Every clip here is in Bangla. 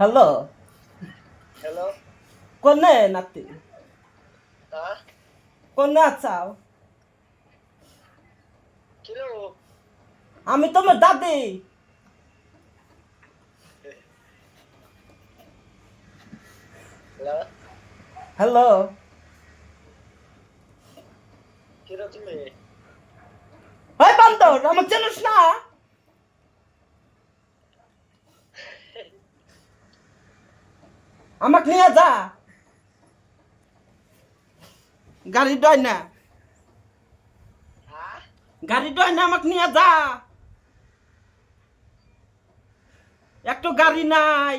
Hello hello. কোনে নাতি হ্যাঁ, কোনে আছাও কিলো। আমি তোমার দাদি হ্যালো, হ্যালো কিলো তুমি। ওই বান্দর আমার চেনিস না আমাকে নিয়ে যা গাড়ি ডয় না হ্যাঁ, গাড়ি ডয় না আমাকে নিয়ে যা একটু গাড়ি নাই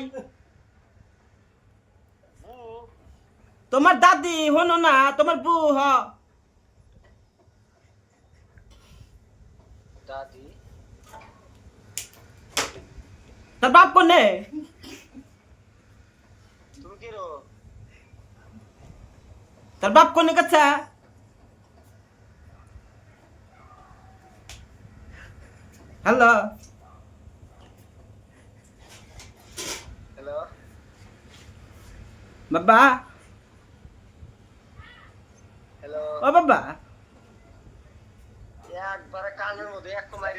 বু, তোমার দাদি হনো না তোমার বউ হ দাদি। তোর বাপ কোনে তুমি কিলো। তোর বাপ কোনে গেছে হ্যালো হ্যালো, বাবা হ্যালো। ও বাবা একবারে কানের মধ্যে এক কমাই